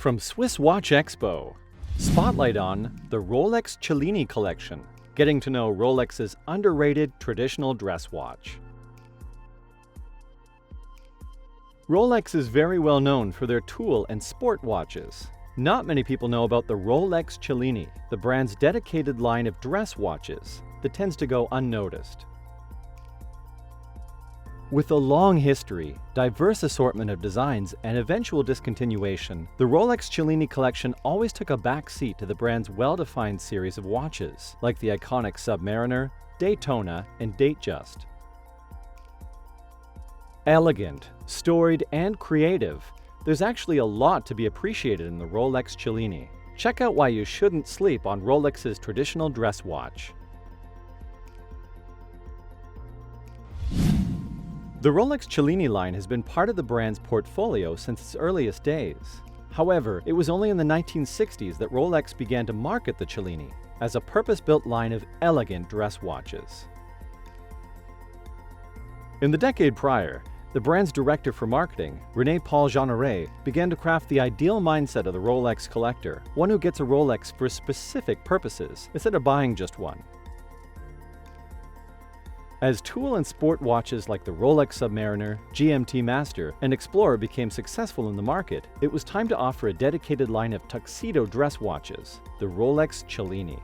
From SwissWatchExpo, spotlight on the Rolex Cellini collection, getting to know Rolex's underrated traditional dress watch. Rolex is very well known for their tool and sport watches. Not many people know about the Rolex Cellini, the brand's dedicated line of dress watches that tends to go unnoticed. With a long history, diverse assortment of designs, and eventual discontinuation, the Rolex Cellini collection always took a back seat to the brand's well-defined series of watches, like the iconic Submariner, Daytona, and Datejust. Elegant, storied, and creative, there's actually a lot to be appreciated in the Rolex Cellini. Check out why you shouldn't sleep on Rolex's traditional dress watch. The Rolex Cellini line has been part of the brand's portfolio since its earliest days. However, it was only in the 1960s that Rolex began to market the Cellini as a purpose-built line of elegant dress watches. In the decade prior, the brand's director for marketing, René-Paul Jeanneret, began to craft the ideal mindset of the Rolex collector, one who gets a Rolex for specific purposes instead of buying just one. As tool and sport watches like the Rolex Submariner, GMT Master, and Explorer became successful in the market, it was time to offer a dedicated line of tuxedo dress watches, the Rolex Cellini.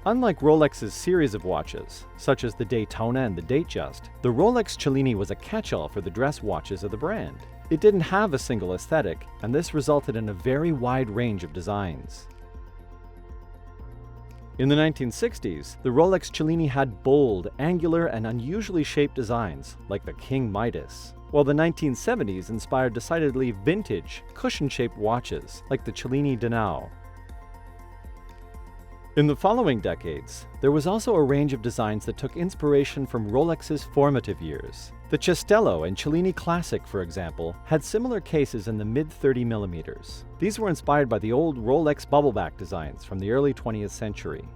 Unlike Rolex's series of watches, such as the Daytona and the Datejust, the Rolex Cellini was a catch-all for the dress watches of the brand. It didn't have a single aesthetic, and this resulted in a very wide range of designs. In the 1960s, the Rolex Cellini had bold, angular, and unusually shaped designs, like the King Midas, while the 1970s inspired decidedly vintage, cushion-shaped watches, like the Cellini Danao. In the following decades, there was also a range of designs that took inspiration from Rolex's formative years. The Cestello and Cellini Classic, for example, had similar cases in the mid-30mm. These were inspired by the old Rolex bubbleback designs from the early 20th century.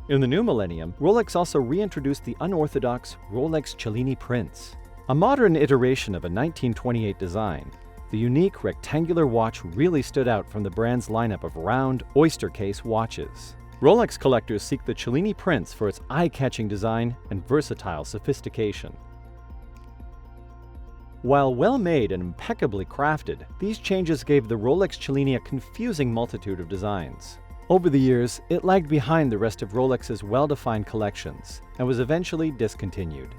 In the new millennium, Rolex also reintroduced the unorthodox Rolex Cellini Prince, a modern iteration of a 1928 design. The unique rectangular watch really stood out from the brand's lineup of round, oyster case watches. Rolex collectors seek the Cellini Prince for its eye-catching design and versatile sophistication. While well-made and impeccably crafted, these changes gave the Rolex Cellini a confusing multitude of designs. Over the years, it lagged behind the rest of Rolex's well-defined collections and was eventually discontinued.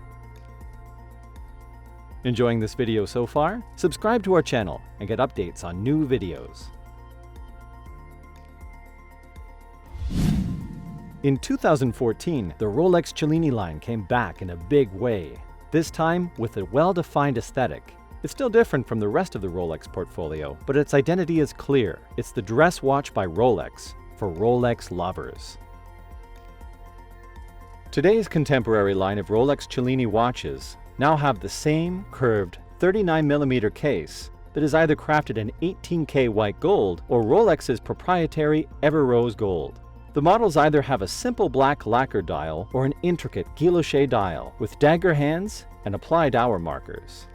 Enjoying this video so far? Subscribe to our channel and get updates on new videos. In 2014, the Rolex Cellini line came back in a big way, this time with a well-defined aesthetic. It's still different from the rest of the Rolex portfolio, but its identity is clear. It's the dress watch by Rolex, for Rolex lovers. Today's contemporary line of Rolex Cellini watches now have the same curved 39mm case that is either crafted in 18K white gold or Rolex's proprietary Ever Rose gold. The models either have a simple black lacquer dial or an intricate guilloche dial with dagger hands and applied hour markers.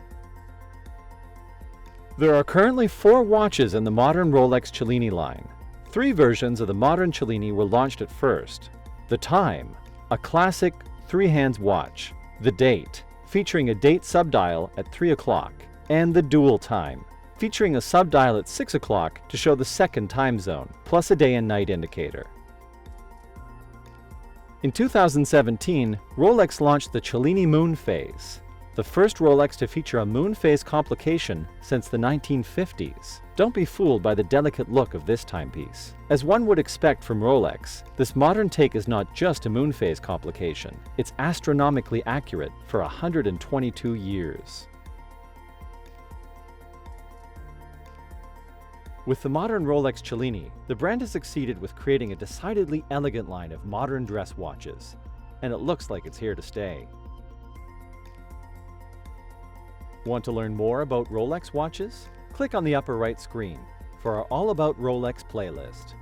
There are currently 4 watches in the modern Rolex Cellini line. 3 versions of the modern Cellini were launched at first. The Time, a classic 3-hands watch. The Date, featuring a date subdial at 3 o'clock. And the Dual Time, featuring a subdial at 6 o'clock to show the second time zone, plus a day and night indicator. In 2017, Rolex launched the Cellini Moonphase, the first Rolex to feature a Moonphase complication since the 1950s. Don't be fooled by the delicate look of this timepiece. As one would expect from Rolex, this modern take is not just a Moonphase complication, it's astronomically accurate for 122 years. With the modern Rolex Cellini, the brand has succeeded with creating a decidedly elegant line of modern dress watches, and it looks like it's here to stay. Want to learn more about Rolex watches? Click on the upper right screen for our All About Rolex playlist.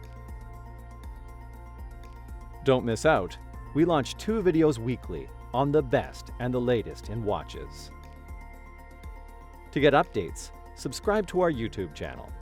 Don't miss out, we launch 2 videos weekly on the best and the latest in watches. To get updates, subscribe to our YouTube channel.